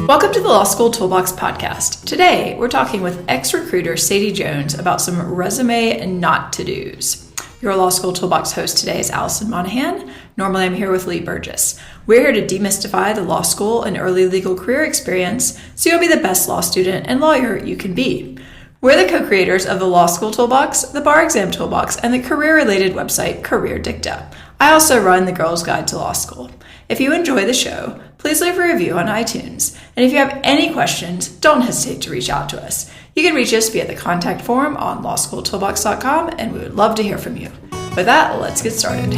Welcome to the Law School Toolbox Podcast. Today, we're talking with ex-recruiter Sadie Jones about some resume not-to-dos. Your Law School Toolbox host today is Allison Monahan. Normally, I'm here with Lee Burgess. We're here to demystify the law school and early legal career experience so you'll be the best law student and lawyer you can be. We're the co-creators of the Law School Toolbox, the Bar Exam Toolbox, and the career-related website Career Dicta. I also run the Girls Guide to Law School. If you enjoy the show, please leave a review on iTunes. And if you have any questions, don't hesitate to reach out to us. You can reach us via the contact form on lawschooltoolbox.com, and we would love to hear from you. With that, let's get started.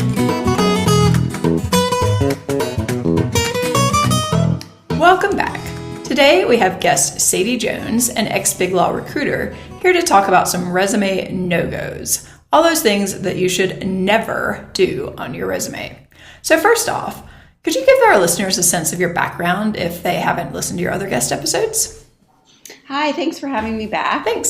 Welcome back. Today, we have guest Sadie Jones, an ex-BigLaw recruiter, here to talk about some resume no-gos. All those things that you should never do on your resume. So first off, could you give our listeners a sense of your background if they haven't listened to your other guest episodes? Hi, thanks for having me back. Thanks.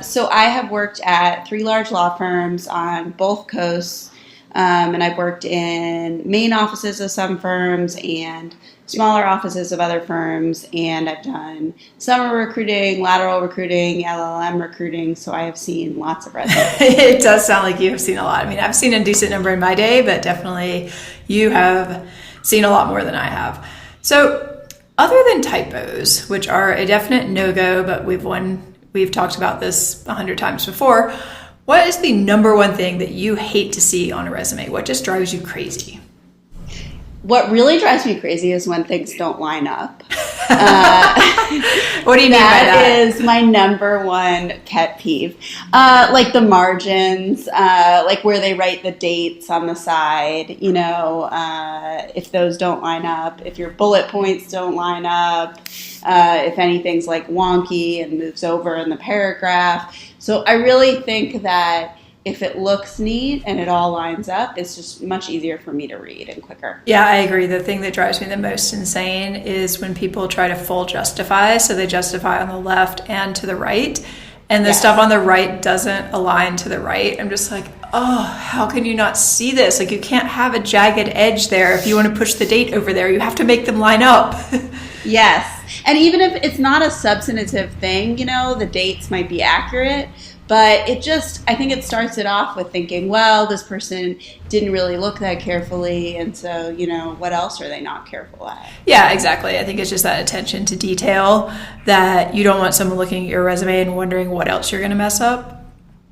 So I have worked at 3 large law firms on both coasts, and I've worked in main offices of some firms and smaller offices of other firms, and I've done summer recruiting, lateral recruiting, LLM recruiting, so I have seen lots of resumes. It does sound like you have seen a lot. I mean, I've seen a decent number in my day, but definitely you have seen a lot more than I have. So other than typos, which are a definite no-go, but we've talked about this 100 times before, what is the number one thing that you hate to see on a resume? What just drives you crazy? What really drives me crazy is when things don't line up. What do you mean by that? That is my number one pet peeve. Like the margins, like where they write the dates on the side, if those don't line up, if your bullet points don't line up, if anything's like wonky and moves over in the paragraph. So I really think that if it looks neat and it all lines up, it's just much easier for me to read and quicker. Yeah, I agree. The thing that drives me the most insane is when people try to full justify. So they justify on the left and to the right, and the stuff on the right doesn't align to the right. I'm just like, oh, how can you not see this? Like, you can't have a jagged edge there. If you want to push the date over there, you have to make them line up. Yes. And even if it's not a substantive thing, the dates might be accurate. But I think it starts it off with thinking, well, this person didn't really look that carefully, and so, what else are they not careful at? Yeah, exactly. I think it's just that attention to detail that you don't want someone looking at your resume and wondering what else you're going to mess up.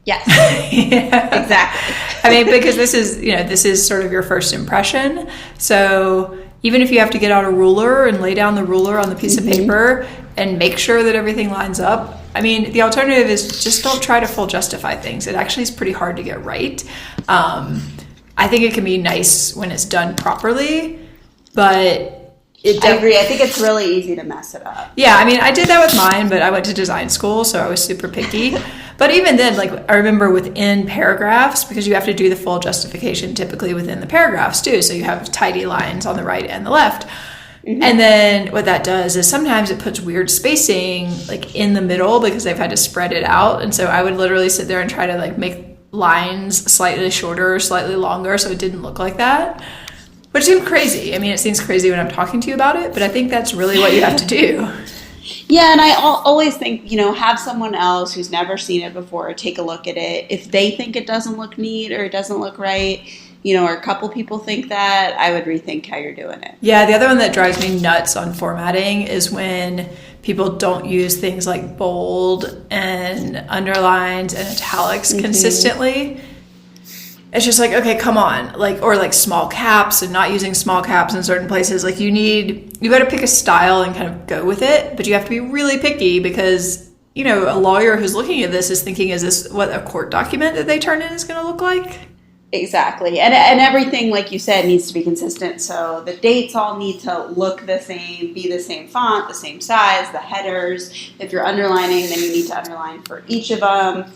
Yes, yeah. Exactly. I mean, because this is sort of your first impression. So even if you have to get out a ruler and lay down the ruler on the piece of paper and make sure that everything lines up, I mean, the alternative is just don't try to full justify things. It actually is pretty hard to get right. I think it can be nice when it's done properly, but I agree. I think it's really easy to mess it up. Yeah, I mean, I did that with mine, but I went to design school, so I was super picky. But even then, I remember within paragraphs, because you have to do the full justification typically within the paragraphs too, so you have tidy lines on the right and the left. Mm-hmm. And then what that does is sometimes it puts weird spacing in the middle because they've had to spread it out. And so I would literally sit there and try to make lines slightly shorter, slightly longer, so it didn't look like that. Which seemed crazy. I mean, it seems crazy when I'm talking to you about it, but I think that's really what you have to do. Yeah, and I always think, have someone else who's never seen it before take a look at it. If they think it doesn't look neat or it doesn't look right, or a couple people think that, I would rethink how you're doing it. Yeah, the other one that drives me nuts on formatting is when people don't use things like bold and underlines and italics consistently. It's just okay, come on. Or small caps and not using small caps in certain places. You got to pick a style and kind of go with it, but you have to be really picky because, a lawyer who's looking at this is thinking, is this what a court document that they turn in is going to look like? Exactly. And everything, like you said, needs to be consistent. So the dates all need to look the same, be the same font, the same size, the headers. If you're underlining, then you need to underline for each of them.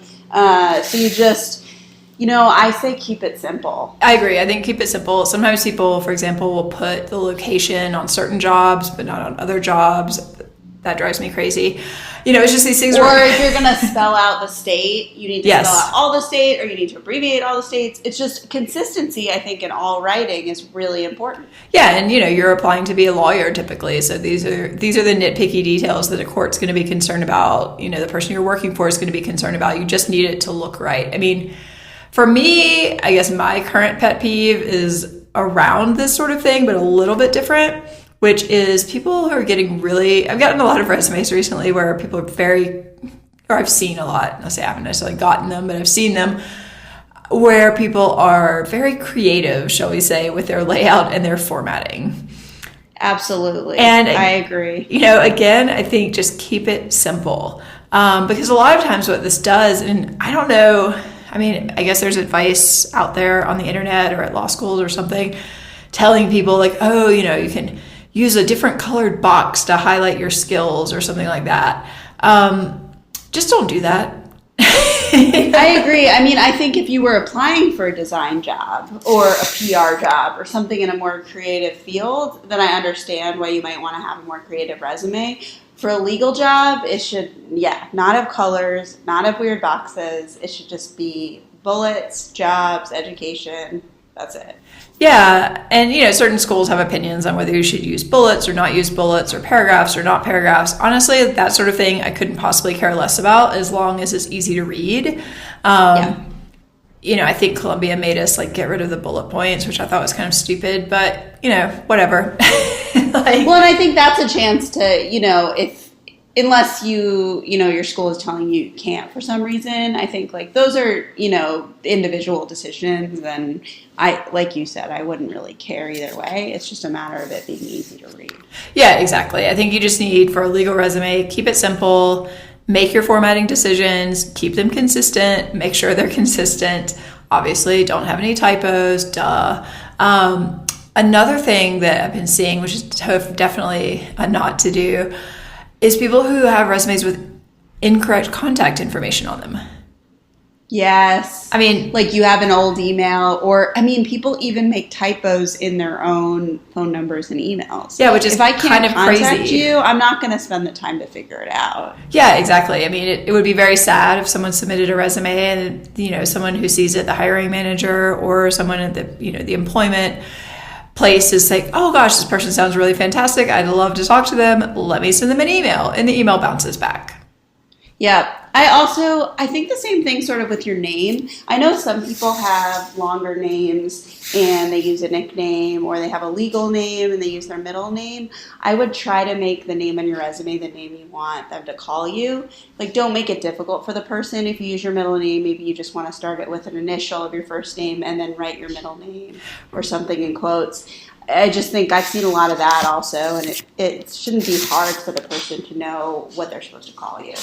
So you just, I say keep it simple. I agree. I think keep it simple. Sometimes people, for example, will put the location on certain jobs, but not on other jobs. that drives me crazy. It's just these things. Or if you're going to spell out the state, you need to spell out all the state, or you need to abbreviate all the states. It's just consistency, I think, in all writing is really important. Yeah, and you're applying to be a lawyer typically, so these are the nitpicky details that a court's going to be concerned about. The person you're working for is going to be concerned about. You just need it to look right. I mean, for me, I guess my current pet peeve is around this sort of thing, but a little bit different, which is people who are getting really, I've gotten a lot of resumes recently where people are I've seen a lot, I'll say I haven't necessarily gotten them, but I've seen them where people are very creative, shall we say, with their layout and their formatting. Absolutely. And I agree. Again, I think just keep it simple. Because a lot of times what this does, and I don't know, I mean, I guess there's advice out there on the internet or at law schools or something telling people like, oh, you can use a different colored box to highlight your skills or something like that. Just don't do that. I agree. I mean, I think if you were applying for a design job or a PR job or something in a more creative field, then I understand why you might want to have a more creative resume. For a legal job, it should, not have colors, not have weird boxes. It should just be bullets, jobs, education. That's it. Yeah, and certain schools have opinions on whether you should use bullets or not use bullets, or paragraphs or not paragraphs. Honestly, that sort of thing I couldn't possibly care less about as long as it's easy to read. I think Columbia made us get rid of the bullet points, which I thought was kind of stupid, but whatever. Well, and I think that's a chance to, unless your school is telling you can't for some reason, I think those are, individual decisions. And like you said, I wouldn't really care either way. It's just a matter of it being easy to read. Yeah, exactly. I think you just need, for a legal resume, keep it simple, make your formatting decisions, keep them consistent, make sure they're consistent. Obviously, don't have any typos, duh. Another thing that I've been seeing, which is definitely a not to do, is people who have resumes with incorrect contact information on them. Yes. I mean, you have an old email, or, people even make typos in their own phone numbers and emails. Yeah, which is if I can't kind of contact crazy. you, I'm not going to spend the time to figure it out. Yeah, exactly. I mean, it would be very sad if someone submitted a resume and, someone who sees it, the hiring manager or someone at the employment place is like, oh gosh, this person sounds really fantastic. I'd love to talk to them. Let me send them an email. And the email bounces back. Yeah. I think the same thing sort of with your name. I know some people have longer names and they use a nickname, or they have a legal name and they use their middle name. I would try to make the name on your resume the name you want them to call you. Don't make it difficult for the person. If you use your middle name, maybe you just want to start it with an initial of your first name and then write your middle name or something in quotes. I just think I've seen a lot of that also, and it shouldn't be hard for the person to know what they're supposed to call you.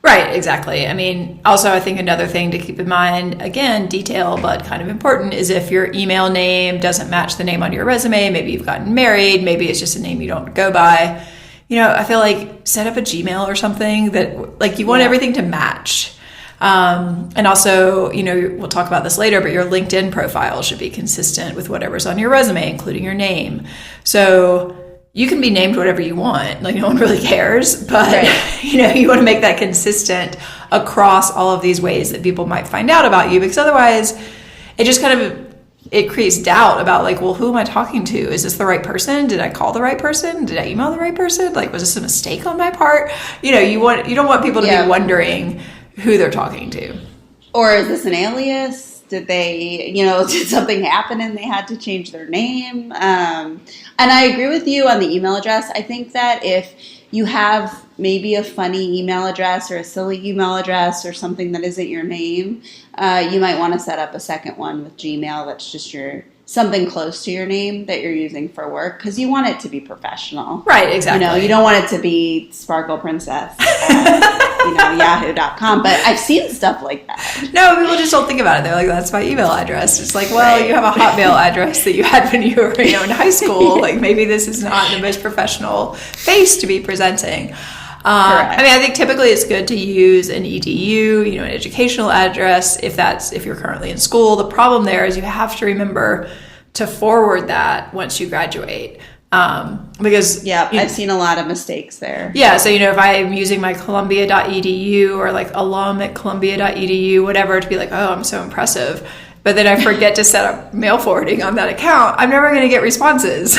Right, exactly. I mean, also, I think another thing to keep in mind, again, detail, but kind of important, is if your email name doesn't match the name on your resume, maybe you've gotten married, maybe it's just a name you don't go by. I feel like set up a Gmail or something that, you want everything to match. And also, we'll talk about this later, but your LinkedIn profile should be consistent with whatever's on your resume, including your name. So you can be named whatever you want. no one really cares, but right. You want to make that consistent across all of these ways that people might find out about you, because otherwise it just it creates doubt about well, who am I talking to? Is this the right person? Did I call the right person? Did I email the right person? Was this a mistake on my part? You don't want people to be wondering who they're talking to. Or is this an alias? Did they, did something happen and they had to change their name? And I agree with you on the email address. I think that if you have maybe a funny email address or a silly email address or something that isn't your name, you might want to set up a second one with Gmail that's just something close to your name that you're using for work, because you want it to be professional. Right, exactly. You don't want it to be Sparkle Princess at, yahoo.com, but I've seen stuff like that. No, people just don't think about it. They're like, that's my email address. It's you have a Hotmail address that you had when you were in high school. Maybe this is not the most professional face to be presenting. I think typically it's good to use an EDU, an educational address, if you're currently in school. The problem there is you have to remember to forward that once you graduate. Because I've seen a lot of mistakes there. Yeah, so if I'm using my Columbia.edu or like alum at Columbia.edu, whatever, to be like, oh, I'm so impressive, but then I forget to set up mail forwarding on that account, I'm never going to get responses.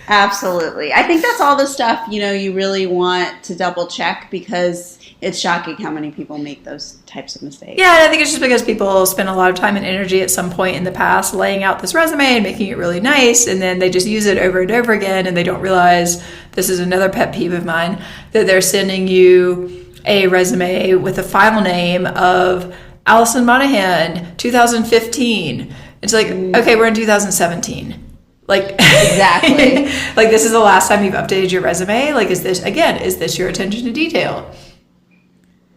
Absolutely. I think that's all the stuff, you really want to double check, because it's shocking how many people make those types of mistakes. Yeah, and I think it's just because people spend a lot of time and energy at some point in the past laying out this resume and making it really nice, and then they just use it over and over again, and they don't realize, this is another pet peeve of mine, that they're sending you a resume with a file name of Allison Monahan, 2015. It's like, okay, we're in 2017. Like, exactly. Like, this is the last time you've updated your resume. Like, is this your attention to detail?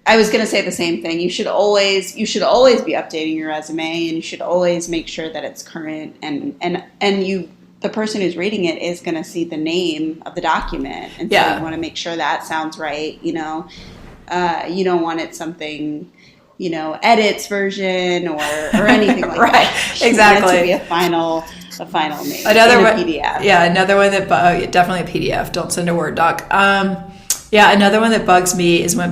I was going to say the same thing. You should always be updating your resume, and you should always make sure that it's current, and the person who's reading it is going to see the name of the document, and so you want to make sure that sounds right. You don't want it something, edits version or anything like right. that. Exactly. Want it to be a final name. Another in a one, PDF. Yeah, another one that definitely a PDF. Don't send a Word doc. Yeah, another one that bugs me is when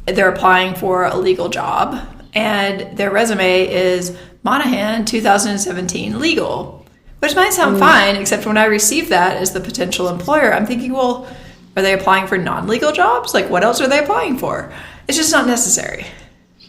they're applying for a legal job and their resume is Monahan 2017 legal, which might sound fine, except when I receive that as the potential employer, I'm thinking, well, are they applying for non-legal jobs? Like, what else are they applying for? It's just not necessary.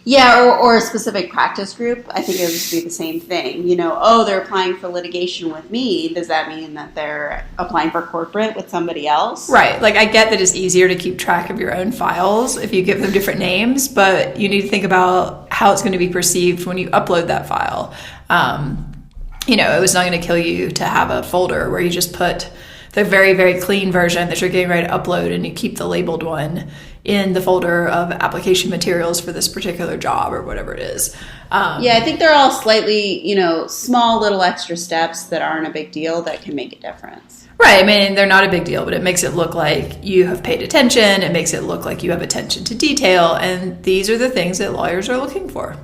Yeah, or a specific practice group. I think it would be the same thing. They're applying for litigation with me. Does that mean that they're applying for corporate with somebody else? Right. Like, I get that it's easier to keep track of your own files if you give them different names, but you need to think about how it's going to be perceived when you upload that file. It was not going to kill you to have a folder where you just put the very, very clean version that you're getting ready to upload, and you keep the labeled one in the folder of application materials for this particular job or whatever it is. I think they're all slightly, small little extra steps that aren't a big deal that can make a difference. Right. I mean, they're not a big deal, but it makes it look like you have paid attention. It makes it look like you have attention to detail. And these are the things that lawyers are looking for.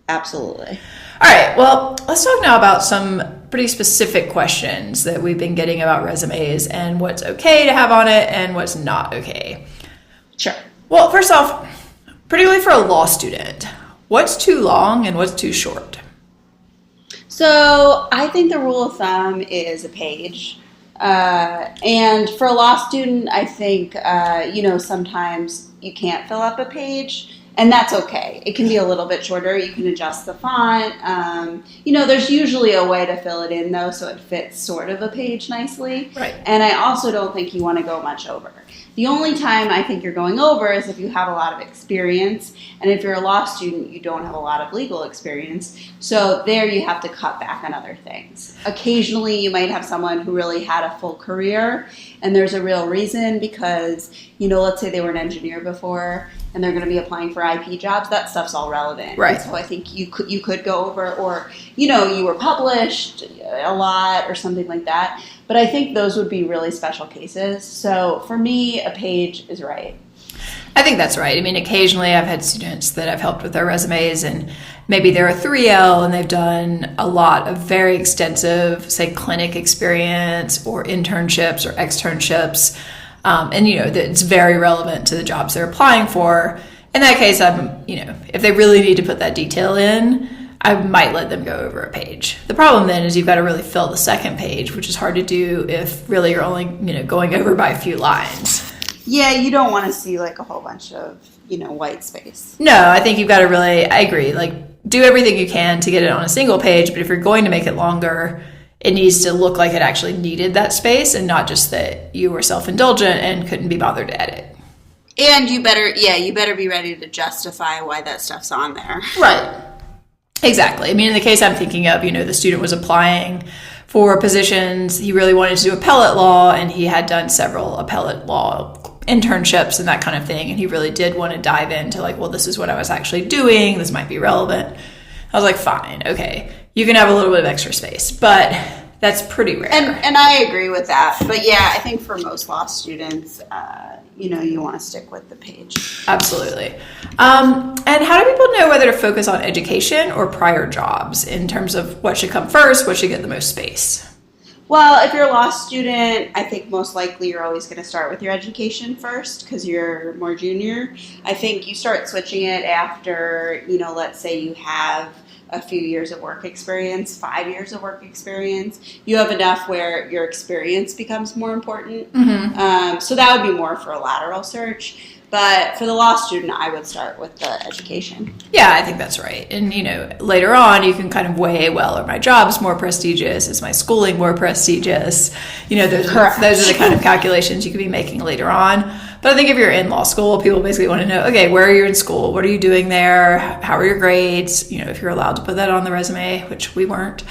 Absolutely. All right. Well, let's talk now about some pretty specific questions that we've been getting about resumes and what's okay to have on it and what's not okay. Sure. Well, first off, particularly for a law student, what's too long and what's too short? So I think the rule of thumb is a page. And for a law student, I think, sometimes you can't fill up a page, and that's okay. It can be a little bit shorter. You can adjust the font. There's usually a way to fill it in, though, so it fits sort of a page nicely. Right. And I also don't think you want to go much over. The only time I think you're going over is if you have a lot of experience, and if you're a law student, you don't have a lot of legal experience. So there you have to cut back on other things. Occasionally, you might have someone who really had a full career, and there's a real reason because, let's say they were an engineer before, and they're going to be applying for IP jobs. That stuff's all relevant. Right. And so I think you could go over, or you were published a lot or something like that. But I think those would be really special cases. So for me, a page is right. I think that's right. I mean, occasionally I've had students that I've helped with their resumes, and maybe they're a 3L and they've done a lot of very extensive, say, clinic experience or internships or externships. And it's very relevant to the jobs they're applying for. In that case, if they really need to put that detail in, I might let them go over a page. The problem then is you've got to really fill the second page, which is hard to do if really you're only, going over by a few lines. Yeah, you don't want to see like a whole bunch of, white space. No, I think you've got to I agree, do everything you can to get it on a single page, but if you're going to make it longer, it needs to look like it actually needed that space and not just that you were self-indulgent and couldn't be bothered to edit. And you better be ready to justify why that stuff's on there. Right. Exactly. I mean, in the case I'm thinking of, the student was applying for positions. He really wanted to do appellate law, and he had done several appellate law internships and that kind of thing. And he really did want to dive into this is what I was actually doing. This might be relevant. I was like, fine. Okay. You can have a little bit of extra space, but that's pretty rare. And I agree with that. But yeah, I think for most law students, you want to stick with the page. Absolutely. And how do people know whether to focus on education or prior jobs in terms of what should come first, what should get the most space? Well, if you're a law student, I think most likely you're always going to start with your education first because you're more junior. I think you start switching it after, let's say you have a few years of work experience, 5 years of work experience. You have enough where your experience becomes more important. Mm-hmm. So that would be more for a lateral search. But for the law student, I would start with the education. Yeah, I think that's right. And, later on, you can kind of weigh, well, are my jobs more prestigious? Is my schooling more prestigious? Those are the kind of calculations you could be making later on. But I think if you're in law school, people basically want to know, okay, where are you in school? What are you doing there? How are your grades? If you're allowed to put that on the resume, which we weren't.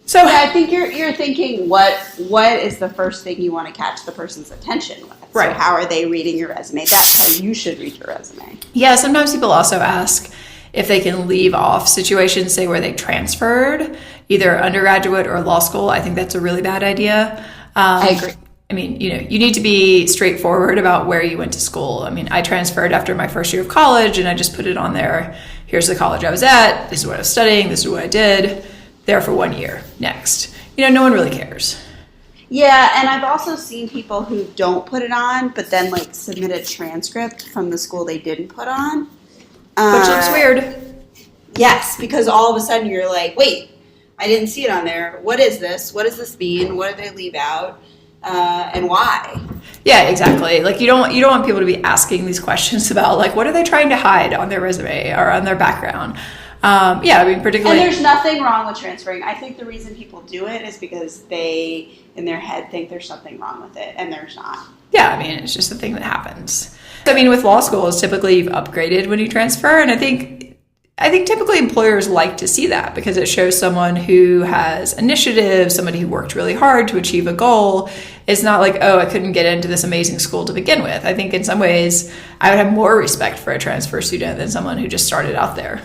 So I think you're thinking what is the first thing you want to catch the person's attention with? Right. So how are they reading your resume? That's how you should read your resume. Yeah, sometimes people also ask if they can leave off situations, say where they transferred, either undergraduate or law school. I think that's a really bad idea. I agree. You need to be straightforward about where you went to school. I transferred after my first year of college and I just put it on there. Here's the college I was at. This is what I was studying. This is what I did. There for 1 year. Next. No one really cares. Yeah, and I've also seen people who don't put it on, but then submit a transcript from the school they didn't put on. Which looks weird. Yes, because all of a sudden you're like, wait, I didn't see it on there. What is this? What does this mean? What did they leave out? And why? Yeah, exactly. You don't want people to be asking these questions about what are they trying to hide on their resume or on their background. Particularly. And there's nothing wrong with transferring. I think the reason people do it is because they, in their head, think there's something wrong with it, and there's not. Yeah, it's just a thing that happens. With law schools, typically you've upgraded when you transfer, and I think typically employers like to see that because it shows someone who has initiative, somebody who worked really hard to achieve a goal. It's not like, oh, I couldn't get into this amazing school to begin with. I think in some ways I would have more respect for a transfer student than someone who just started out there.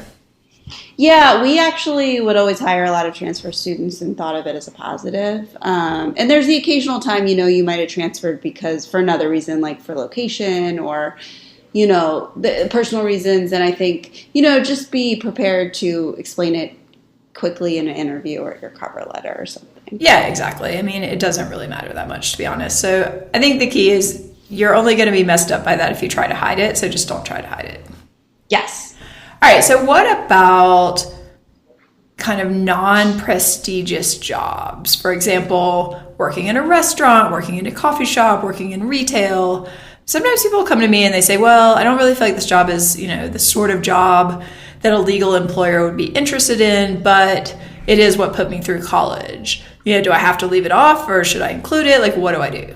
Yeah, we actually would always hire a lot of transfer students and thought of it as a positive. And there's the occasional time, you might have transferred because for another reason, like for location or, the personal reasons. And I think, just be prepared to explain it quickly in an interview or your cover letter or something. Yeah, exactly. It doesn't really matter that much, to be honest. So I think the key is you're only going to be messed up by that if you try to hide it. So just don't try to hide it. Yes. All right, so what about kind of non-prestigious jobs? For example, working in a restaurant, working in a coffee shop, working in retail. Sometimes people come to me and they say, well, I don't really feel like this job is, the sort of job that a legal employer would be interested in, but it is what put me through college. Do I have to leave it off or should I include it? What do I do?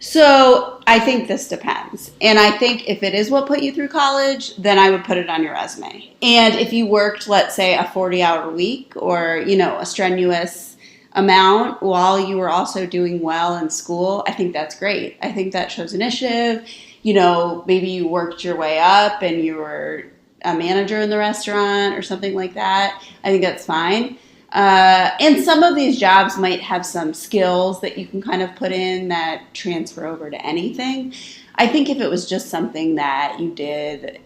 So I think this depends. And I think if it is what put you through college, then I would put it on your resume. And if you worked, let's say, a 40-hour week or, a strenuous amount while you were also doing well in school, I think that's great. I think that shows initiative. Maybe you worked your way up and you were a manager in the restaurant or something like that. I think that's fine. And some of these jobs might have some skills that you can kind of put in that transfer over to anything. I think if it was just something that you did,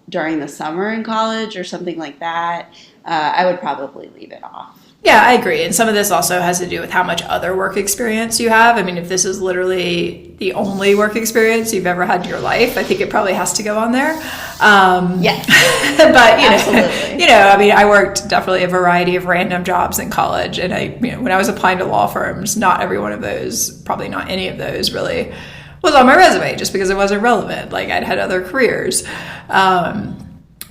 during the summer in college or something like that, I would probably leave it off. Yeah, I agree. And some of this also has to do with how much other work experience you have. If this is literally the only work experience you've ever had in your life, I think it probably has to go on there. Yeah. But, absolutely. I worked definitely a variety of random jobs in college. And when I was applying to law firms, not every one of those, probably not any of those really was on my resume just because it wasn't relevant. I'd had other careers.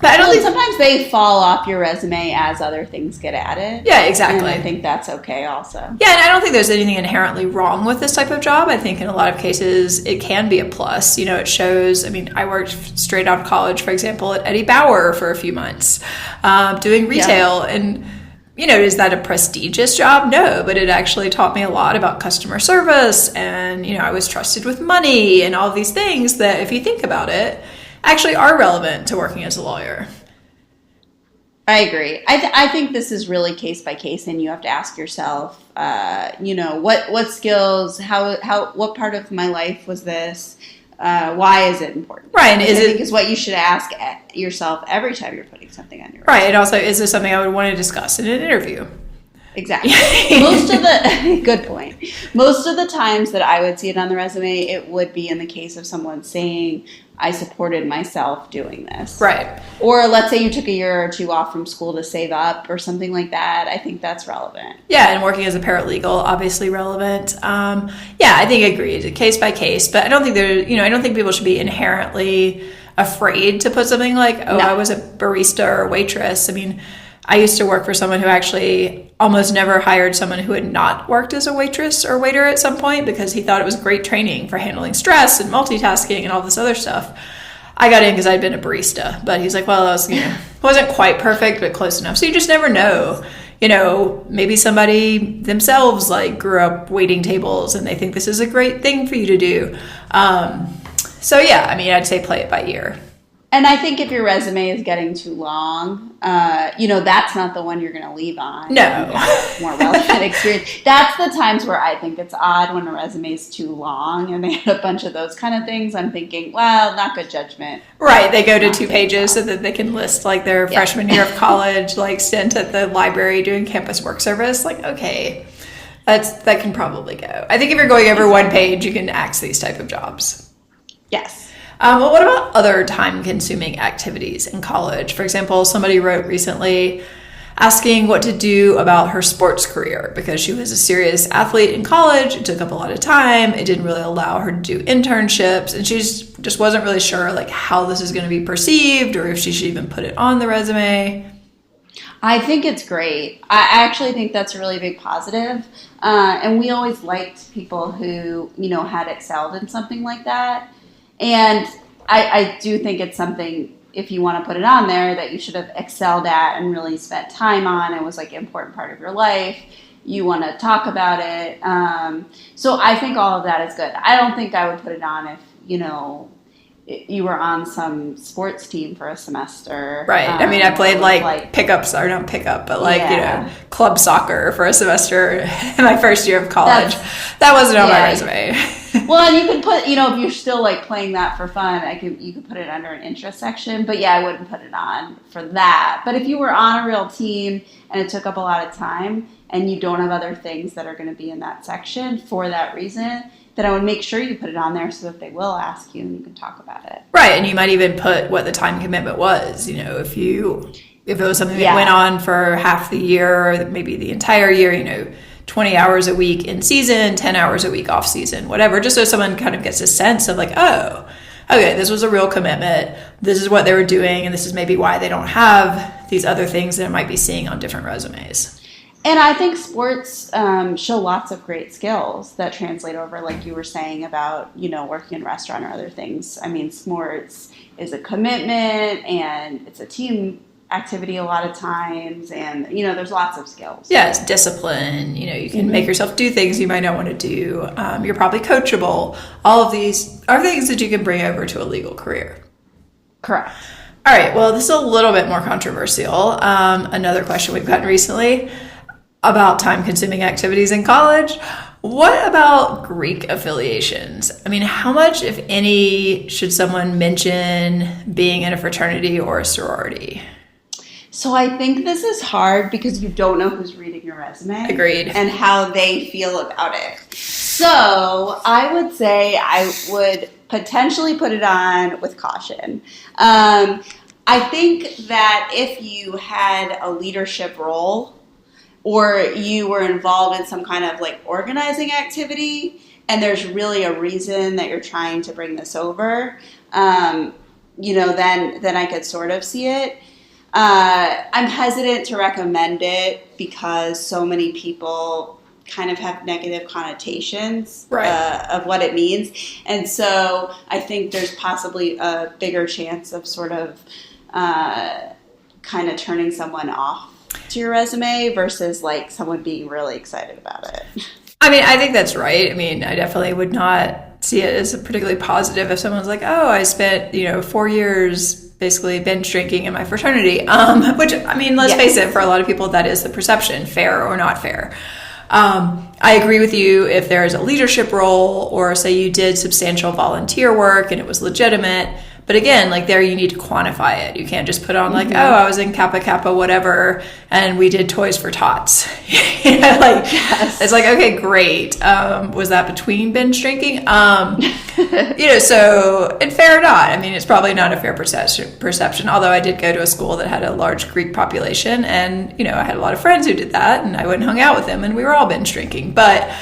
But I don't think sometimes they fall off your resume as other things get added. Yeah, exactly. And I think that's okay also. Yeah, and I don't think there's anything inherently wrong with this type of job. I think in a lot of cases it can be a plus. It shows, I worked straight out of college, for example, at Eddie Bauer for a few months doing retail. Yeah. And, is that a prestigious job? No, but it actually taught me a lot about customer service. And, I was trusted with money and all of these things that if you think about it, actually are relevant to working as a lawyer. I agree. I think this is really case by case, and you have to ask yourself, what skills, what part of my life was this? Why is it important? Right, and I think is what you should ask yourself every time you're putting something on your resume. Right, and also, is this something I would want to discuss in an interview? Exactly. Good point. Most of the times that I would see it on the resume, it would be in the case of someone saying, I supported myself doing this. Right. Or let's say you took a year or two off from school to save up or something like that. I think that's relevant. Yeah, and working as a paralegal, obviously relevant. I think agreed, case by case. But I don't think I don't think people should be inherently afraid to put something like, I was a barista or a waitress. I mean, I used to work for someone who actually almost never hired someone who had not worked as a waitress or waiter at some point because he thought it was great training for handling stress and multitasking and all this other stuff. I got in because I'd been a barista, but he's like, well, I was, wasn't quite perfect, but close enough. So you just never know. Maybe somebody themselves like grew up waiting tables and they think this is a great thing for you to do. I'd say play it by ear. And I think if your resume is getting too long, that's not the one you're going to leave on. No. More relevant experience. That's the times where I think it's odd when a resume is too long and they have a bunch of those kind of things. I'm thinking, well, not good judgment. Right. They go to 2 pages so that they can list like their freshman year of college, like stint at the library doing campus work service. Like, okay, that can probably go. I think if you're going over 1 page, you can axe these type of jobs. Yes. Well, what about other time-consuming activities in college? For example, somebody wrote recently asking what to do about her sports career because she was a serious athlete in college. It took up a lot of time. It didn't really allow her to do internships, and she just wasn't really sure like how this is going to be perceived or if she should even put it on the resume. I think it's great. I actually think that's a really big positive. And we always liked people who, had excelled in something like that. And I do think it's something, if you want to put it on there, that you should have excelled at and really spent time on. It was like an important part of your life. You want to talk about it. So I think all of that is good. I don't think I would put it on if, you were on some sports team for a semester. Right. I mean, I played like pickups, or not pickup, but club soccer for a semester in my first year of college. That wasn't on my resume. Well, and you could put, if you're still like playing that for fun, you could put it under an interest section. But I wouldn't put it on for that. But if you were on a real team and it took up a lot of time and you don't have other things that are going to be in that section for that reason, then I would make sure you put it on there so that they will ask you and you can talk about it. Right, and you might even put what the time commitment was. If it was something that went on for half the year or maybe the entire year, 20 hours a week in season, 10 hours a week off season, whatever, just so someone kind of gets a sense of like, oh, okay, this was a real commitment. This is what they were doing, and this is maybe why they don't have these other things that I might be seeing on different resumes. And I think sports show lots of great skills that translate over, like you were saying about, working in a restaurant or other things. I mean, sports is a commitment and it's a team activity a lot of times. And, there's lots of skills. Yeah, it's discipline. You can make yourself do things you might not want to do. You're probably coachable. All of these are things that you can bring over to a legal career. Correct. All right. Well, this is a little bit more controversial. Another question we've gotten recently about time-consuming activities in college. What about Greek affiliations? I mean, how much, if any, should someone mention being in a fraternity or a sorority? So I think this is hard because you don't know who's reading your resume. Agreed. And how they feel about it. So I would say I would potentially put it on with caution. I think that if you had a leadership role or you were involved in some kind of like organizing activity and there's really a reason that you're trying to bring this over, then I could sort of see it. I'm hesitant to recommend it because so many people kind of have negative connotations of what it means. And so I think there's possibly a bigger chance of sort of kind of turning someone off to your resume versus like someone being really excited about it. I mean, I think that's right. I mean, I definitely would not see it as a particularly positive if someone's like, oh, I spent, 4 years basically binge drinking in my fraternity, which, I mean, let's face it, for a lot of people, that is the perception, fair or not fair. I agree with you if there is a leadership role or say you did substantial volunteer work and it was legitimate, But again, like there you need to quantify it. You can't just put on like, oh, I was in Kappa Kappa whatever, and we did toys for tots. It's like, okay, great. Was that between binge drinking? So, and fair or not. I mean, it's probably not a fair perception, although I did go to a school that had a large Greek population, and, I had a lot of friends who did that, and I went and hung out with them, and we were all binge drinking. But,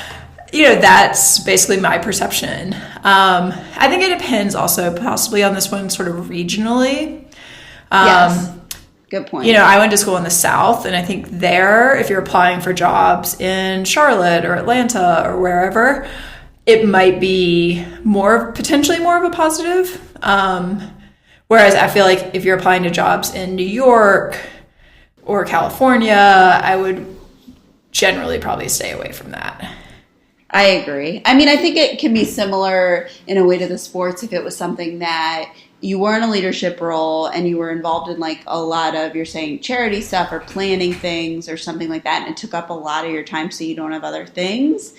that's basically my perception. I think it depends also possibly on this one sort of regionally. Yes. Good point. I went to school in the South, and I think there, if you're applying for jobs in Charlotte or Atlanta or wherever, it might be potentially more of a positive. Whereas I feel like if you're applying to jobs in New York or California, I would generally probably stay away from that. I agree. I mean, I think it can be similar in a way to the sports if it was something that you were in a leadership role and you were involved in like a lot of, you're saying charity stuff or planning things or something like that, and it took up a lot of your time so you don't have other things,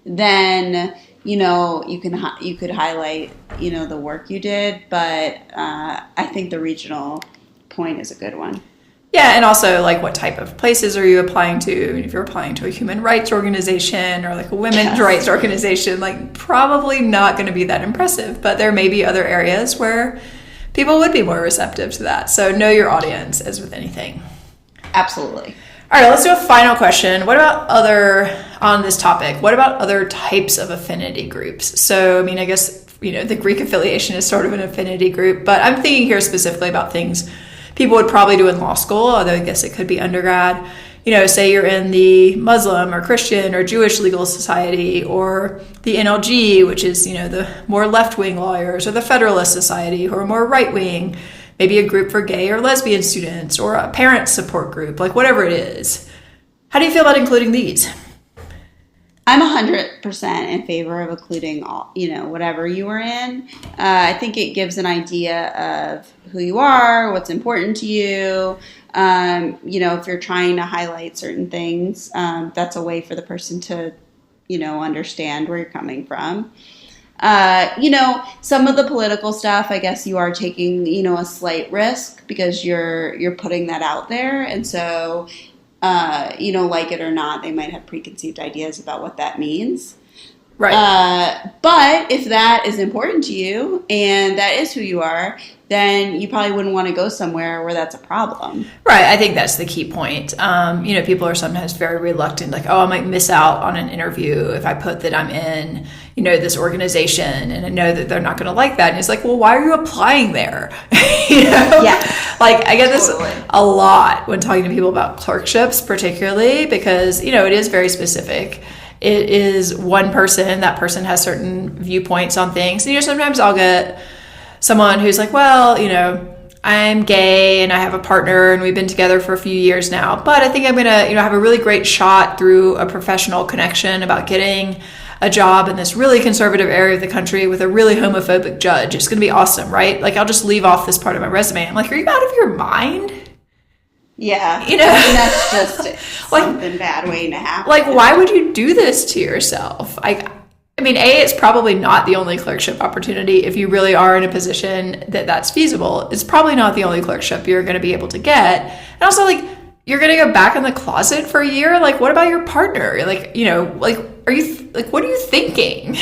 then, you could highlight, the work you did. But I think the regional point is a good one. Yeah, and also, like, what type of places are you applying to? If you're applying to a human rights organization or, like, a women's rights organization, like, probably not going to be that impressive. But there may be other areas where people would be more receptive to that. So know your audience, as with anything. Absolutely. All right, let's do a final question. What about on this topic, what about other types of affinity groups? So, I mean, I guess, the Greek affiliation is sort of an affinity group. But I'm thinking here specifically about things people would probably do in law school, although I guess it could be undergrad. Say you're in the Muslim or Christian or Jewish legal society, or the NLG, which is, the more left-wing lawyers, or the Federalist Society, who are more right-wing, maybe a group for gay or lesbian students, or a parent support group, like whatever it is. How do you feel about including these? I'm 100% in favor of including all, whatever you were in. I think it gives an idea of who you are, what's important to you. If you're trying to highlight certain things, that's a way for the person to, understand where you're coming from. Some of the political stuff, I guess you are taking, a slight risk because you're putting that out there. And so, like it or not, they might have preconceived ideas about what that means. Right. But if that is important to you and that is who you are, then you probably wouldn't want to go somewhere where that's a problem. Right. I think that's the key point. People are sometimes very reluctant, like, oh, I might miss out on an interview if I put that I'm in, this organization, and I know that they're not going to like that. And it's like, well, why are you applying there? Yeah. Like, I get this a lot when talking to people about clerkships, particularly because, it is very specific. It is one person. That person has certain viewpoints on things. And, sometimes I'll get someone who's like, well, I'm gay and I have a partner and we've been together for a few years now, but I think I'm going to, have a really great shot through a professional connection about getting a job in this really conservative area of the country with a really homophobic judge. It's going to be awesome, right? Like, I'll just leave off this part of my resume. I'm like, are you out of your mind? Yeah. I mean, that's just something bad waiting to happen. Like, why would you do this to yourself? I mean, it's probably not the only clerkship opportunity. If you really are in a position that's feasible, it's probably not the only clerkship you're going to be able to get. And also, like, you're going to go back in the closet for a year? Like, what about your partner? Like, are you, like, what are you thinking?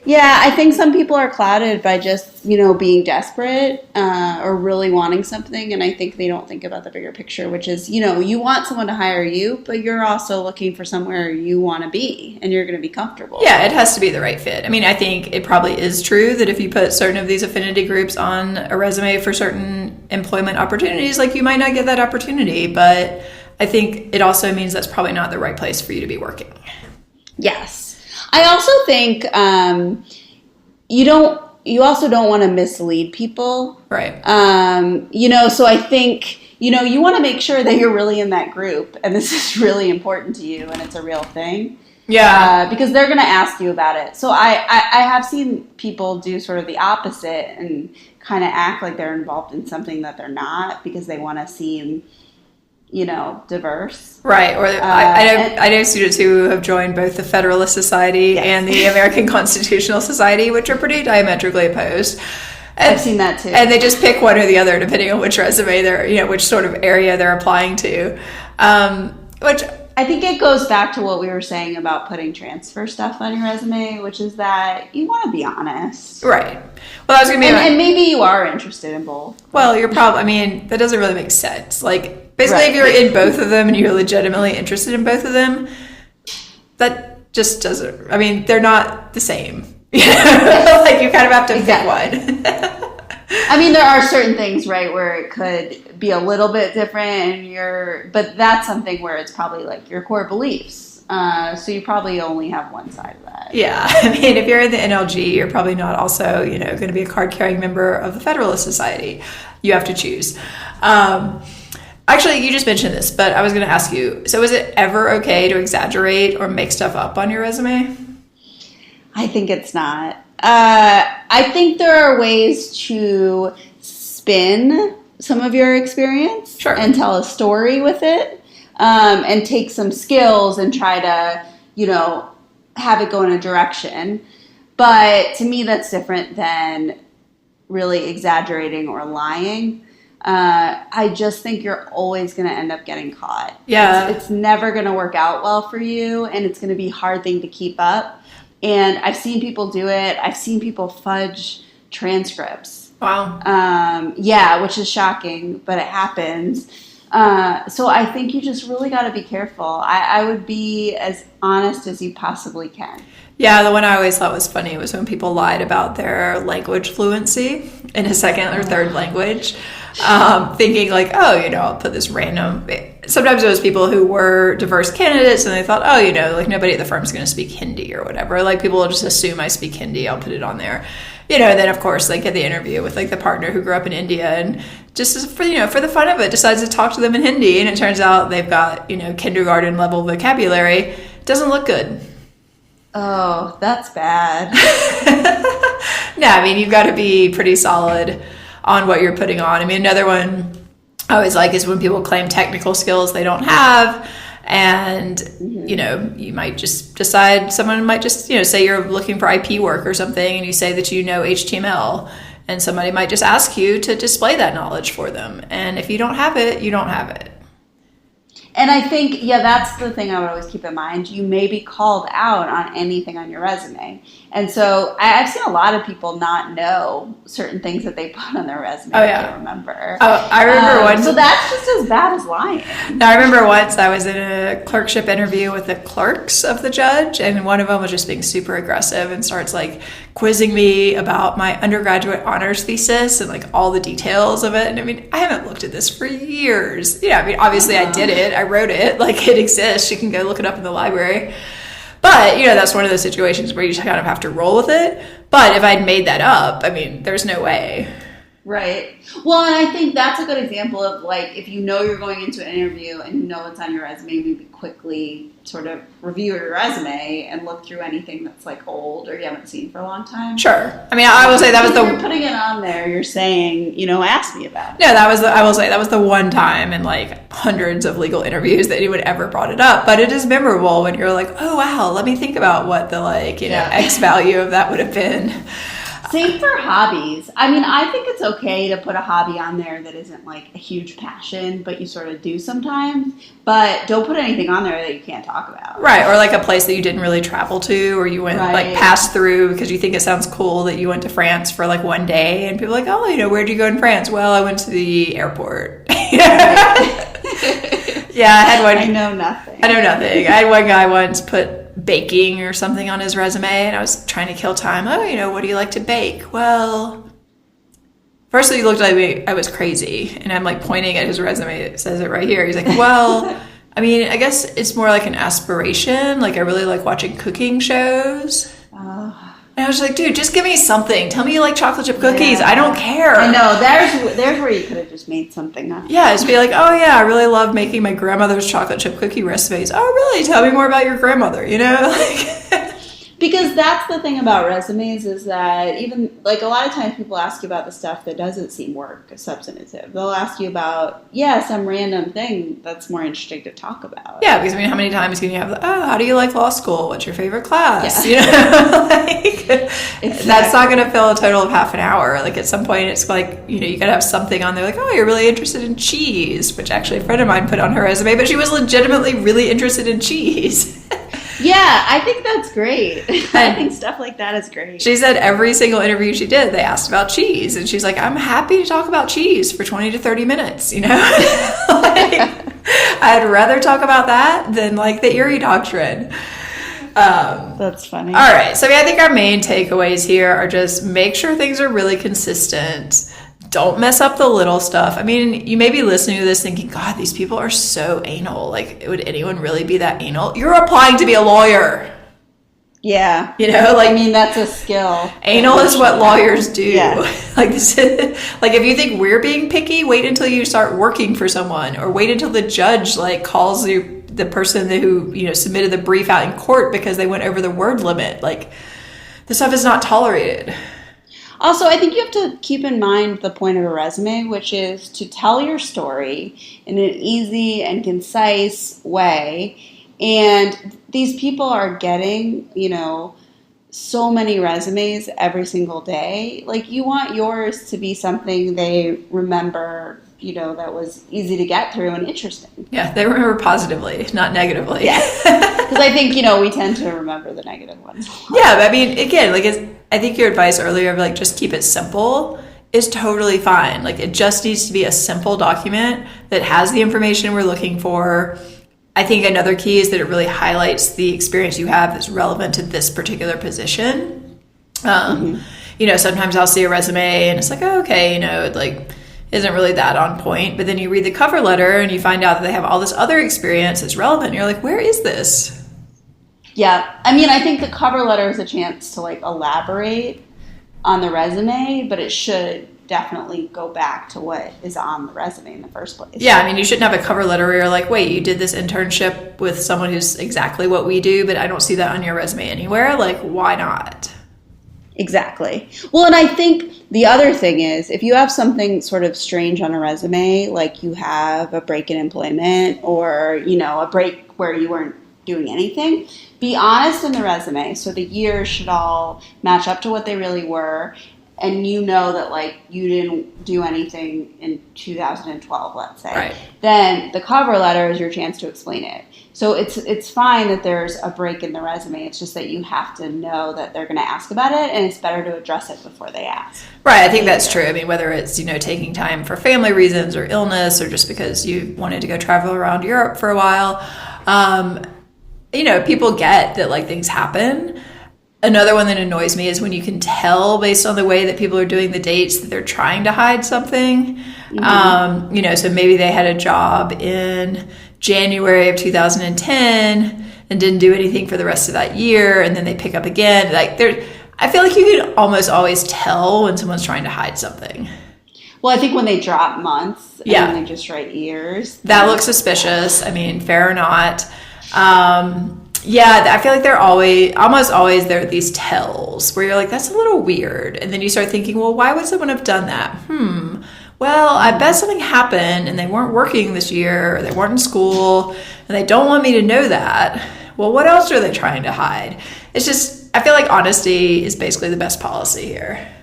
Yeah, I think some people are clouded by just, being desperate or really wanting something. And I think they don't think about the bigger picture, which is, you want someone to hire you, but you're also looking for somewhere you want to be and you're going to be comfortable. Yeah, it has to be the right fit. I mean, I think it probably is true that if you put certain of these affinity groups on a resume for certain employment opportunities, like, you might not get that opportunity. But I think it also means that's probably not the right place for you to be working. Yes. I also think you also don't want to mislead people. Right. So I think, you want to make sure that you're really in that group and this is really important to you and it's a real thing. Yeah. Because they're going to ask you about it. So I have seen people do sort of the opposite and kind of act like they're involved in something that they're not because they want to seem, diverse. Right. Or I know students who have joined both the Federalist Society and the American Constitutional Society, which are pretty diametrically opposed. I've seen that too. And they just pick one or the other depending on which resume which sort of area they're applying to. Which I think it goes back to what we were saying about putting transfer stuff on your resume, which is that you want to be honest. Right. Well, I was going to be and maybe you are interested in both. Well, you're probably, that doesn't really make sense. Like, basically, if you're in both of them and you're legitimately interested in both of them, that just doesn't, they're not the same. Like, you kind of have to pick one. There are certain things, right, where it could be a little bit different, but that's something where it's probably like your core beliefs. So you probably only have one side of that. Yeah. If you're in the NLG, you're probably not also, going to be a card-carrying member of the Federalist Society. You have to choose. Actually, you just mentioned this, but I was going to ask you, so is it ever okay to exaggerate or make stuff up on your resume? I think it's not. I think there are ways to spin some of your experience and tell a story with it, and take some skills and try to, have it go in a direction. But to me, that's different than really exaggerating or lying. I just think you're always going to end up getting caught. Yeah. It's never going to work out well for you, and it's going to be a hard thing to keep up. And I've seen people do it. I've seen people fudge transcripts. Wow. Which is shocking, but it happens. So I think you just really got to be careful. I would be as honest as you possibly can. Yeah, the one I always thought was funny was when people lied about their language fluency in a second or third language, thinking like, I'll put this random... Sometimes it was people who were diverse candidates and they thought, nobody at the firm's going to speak Hindi or whatever. Like, people will just assume I speak Hindi. I'll put it on there. And then, of course, they get the interview with, the partner who grew up in India and just for the fun of it, decides to talk to them in Hindi. And it turns out they've got, kindergarten level vocabulary. It doesn't look good. Oh, that's bad. No, you've got to be pretty solid on what you're putting on. Another one I always like is when people claim technical skills they don't have. And, you might just decide, someone might just, say you're looking for IP work or something and you say that you know HTML. And somebody might just ask you to display that knowledge for them. And if you don't have it, you don't have it. And I think, that's the thing I would always keep in mind. You may be called out on anything on your resume. And so I've seen a lot of people not know certain things that they put on their resume. Oh, yeah. They remember. Oh, I remember once. So that's just as bad as lying. No, I remember once I was in a clerkship interview with the clerks of the judge, and one of them was just being super aggressive and starts quizzing me about my undergraduate honors thesis and all the details of it. And I haven't looked at this for years. Obviously I did it. I wrote it. It exists. You can go look it up in the library. But, that's one of those situations where you just kind of have to roll with it. But if I'd made that up, there's no way. Right. Well, and I think that's a good example of if you're going into an interview and you know what's on your resume, maybe quickly sort of review your resume and look through anything that's old or you haven't seen for a long time. Sure. I will say that was if you're putting it on there, you're saying, ask me about it. No, I will say that was the one time in hundreds of legal interviews that anyone ever brought it up. But it is memorable when you're like, oh wow, let me think about what the X value of that would have been. Same for hobbies. I think it's okay to put a hobby on there that isn't a huge passion, but you sort of do sometimes. But don't put anything on there that you can't talk about. Right, or a place that you didn't really travel to, or you went passed through because you think it sounds cool that you went to France for one day, and people are like, oh, where'd you go in France? Well, I went to the airport. Yeah, I had one. I know nothing. I had one guy once put baking or something on his resume, and I was trying to kill time. Oh, what do you like to bake? Well, first he looked at me, I was crazy, and I'm pointing at his resume. It says it right here. He's like, well, I guess it's more like an aspiration. I really like watching cooking shows. And I was like, dude, just give me something. Tell me you like chocolate chip cookies. Yeah. I don't care. I know. There's where you could have just made something up. Yeah, just be like, oh yeah, I really love making my grandmother's chocolate chip cookie recipes. Oh really? Tell me more about your grandmother, Because that's the thing about resumes is that even, like, a lot of times people ask you about the stuff that doesn't seem work substantive. They'll ask you about, some random thing that's more interesting to talk about. Yeah, because, I mean, how many times can you have, how do you like law school? What's your favorite class? Yeah. You know, like, exactly. That's not going to fill a total of half an hour. Like, at some point, it's like, you got to have something on there like, oh, you're really interested in cheese, which actually a friend of mine put on her resume, but she was legitimately really interested in cheese. Yeah, I think that's great. I think stuff like that is great. She said every single interview she did, they asked about cheese. And she's like, I'm happy to talk about cheese for 20 to 30 minutes, Like, I'd rather talk about that than, like, the Erie Doctrine. That's funny. All right. So, I think our main takeaways here are just make sure things are really consistent. Don't mess up the little stuff. I mean, you may be listening to this thinking, God, these people are so anal. Like, would anyone really be that anal? You're applying to be a lawyer. Yeah. Like, I mean, that's a skill. Anal is what lawyers do. Yeah. Like, this is, like, if you think we're being picky, wait until you start working for someone, or wait until the judge, like, calls you the person who, submitted the brief out in court because they went over the word limit. Like, this stuff is not tolerated. Also, I think you have to keep in mind the point of a resume, which is to tell your story in an easy and concise way. And these people are getting, so many resumes every single day. Like, you want yours to be something they remember, that was easy to get through and interesting. Yeah, they remember positively, not negatively. Yeah. Because I think, we tend to remember the negative ones. Yeah, but I mean, again, like, I think your advice earlier of, like, just keep it simple is totally fine. Like, it just needs to be a simple document that has the information we're looking for. I think another key is that it really highlights the experience you have that's relevant to this particular position. Sometimes I'll see a resume and it's like, oh, okay, it, like, isn't really that on point. But then you read the cover letter and you find out that they have all this other experience that's relevant. And you're like, where is this? Yeah. I mean, I think the cover letter is a chance to, like, elaborate on the resume, but it should definitely go back to what is on the resume in the first place. Yeah, I mean, you shouldn't have a cover letter where you're like, wait, you did this internship with someone who's exactly what we do, but I don't see that on your resume anywhere. Like, why not? Exactly. Well, and I think the other thing is, if you have something sort of strange on a resume, like you have a break in employment or, a break where you weren't doing anything, be honest in the resume. So the years should all match up to what they really were. And that, like, you didn't do anything in 2012, let's say. Right. Then the cover letter is your chance to explain it. So it's fine that there's a break in the resume. It's just that you have to know that they're going to ask about it, and it's better to address it before they ask. Right, I think that's true. I mean, whether it's, taking time for family reasons or illness or just because you wanted to go travel around Europe for a while, people get that, like, things happen. Another one that annoys me is when you can tell based on the way that people are doing the dates that they're trying to hide something. Mm-hmm. So maybe they had a job in January of 2010 and didn't do anything for the rest of that year, and then they pick up again. Like, I feel like you can almost always tell when someone's trying to hide something. Well, I think when they drop months and then they just write years. That looks suspicious. I mean, fair or not. Yeah, I feel like almost always there are these tells where you're like, that's a little weird. And then you start thinking, well, why would someone have done that? Well, I bet something happened and they weren't working this year or they weren't in school and they don't want me to know that. Well, what else are they trying to hide? It's just, I feel like honesty is basically the best policy here.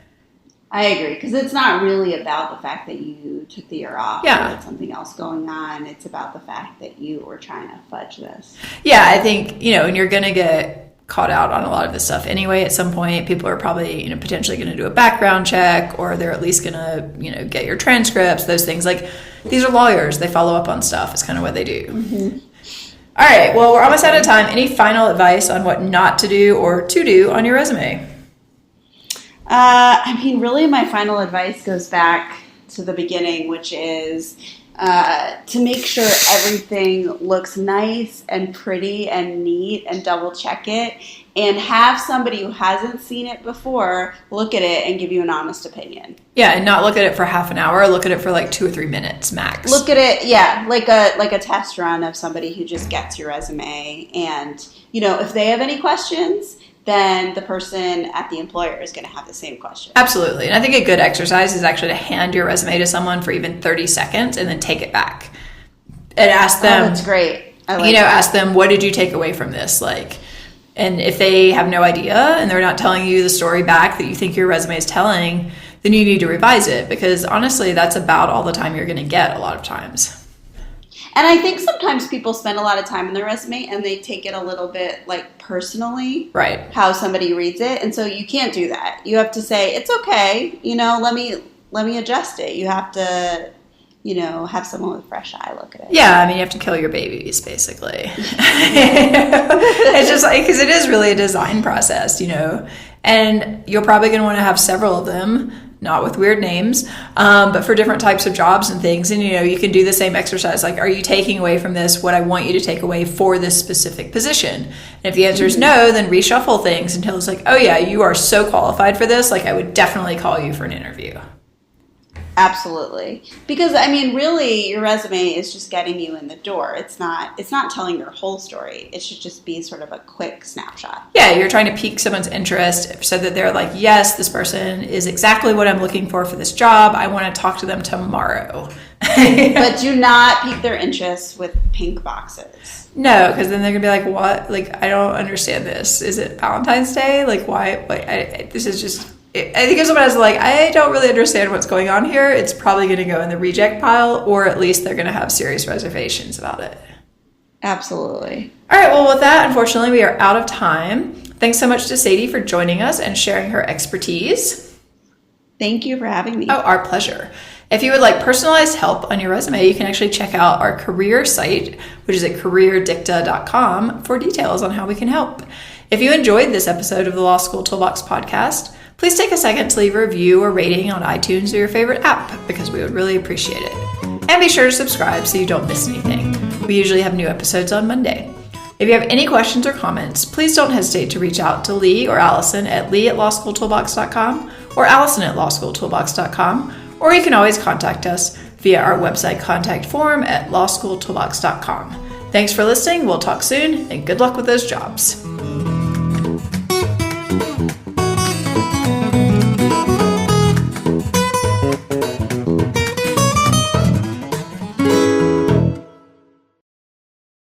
I agree, because it's not really about the fact that you took the year off. Yeah. Or had something else going on. It's about the fact that you were trying to fudge this. Yeah, I think, and you're going to get caught out on a lot of this stuff anyway at some point. People are probably, potentially going to do a background check, or they're at least going to, get your transcripts, those things. Like, these are lawyers. They follow up on stuff. It's kind of what they do. Mm-hmm. All right, well, we're almost out of time. Any final advice on what not to do or to do on your resume? Really, my final advice goes back to the beginning, which is to make sure everything looks nice and pretty and neat, and double check it, and have somebody who hasn't seen it before look at it and give you an honest opinion. Yeah, and not look at it for half an hour. Look at it for like 2 or 3 minutes max. Look at it, yeah, like a test run of somebody who just gets your resume, and if they have any questions, then the person at the employer is going to have the same question. Absolutely. And I think a good exercise is actually to hand your resume to someone for even 30 seconds and then take it back and ask them. Oh, that's great. I like ask them, what did you take away from this? And if they have no idea and they're not telling you the story back that you think your resume is telling, then you need to revise it, because honestly, that's about all the time you're going to get a lot of times. And I think sometimes people spend a lot of time in their resume and they take it a little bit personally, right? How somebody reads it. And so you can't do that. You have to say, it's okay, let me adjust it. You have to, have someone with fresh eye look at it. Yeah, you have to kill your babies, basically. It's just because it is really a design process, and you're probably going to want to have several of them, not with weird names, but for different types of jobs and things. And, you can do the same exercise. Are you taking away from this what I want you to take away for this specific position? And if the answer is no, then reshuffle things until it's oh yeah, you are so qualified for this. I would definitely call you for an interview. Absolutely. Because really your resume is just getting you in the door. It's not telling your whole story. It should just be sort of a quick snapshot. Yeah, you're trying to pique someone's interest so that they're yes, this person is exactly what I'm looking for this job. I want to talk to them tomorrow. But do not pique their interest with pink boxes. No, because then they're going to be what? I don't understand this. Is it Valentine's Day? Why? This is just... I think if someone has I don't really understand what's going on here, it's probably going to go in the reject pile, or at least they're going to have serious reservations about it. Absolutely. All right, well, with that, unfortunately, we are out of time. Thanks so much to Sadie for joining us and sharing her expertise. Thank you for having me. Oh, our pleasure. If you would like personalized help on your resume, you can actually check out our career site, which is at careerdicta.com, for details on how we can help. If you enjoyed this episode of the Law School Toolbox Podcast, please take a second to leave a review or rating on iTunes or your favorite app, because we would really appreciate it. And be sure to subscribe so you don't miss anything. We usually have new episodes on Monday. If you have any questions or comments, please don't hesitate to reach out to Lee or Allison at lee@lawschooltoolbox.com or allison@lawschooltoolbox.com, or you can always contact us via our website contact form at lawschooltoolbox.com. Thanks for listening. We'll talk soon, and good luck with those jobs.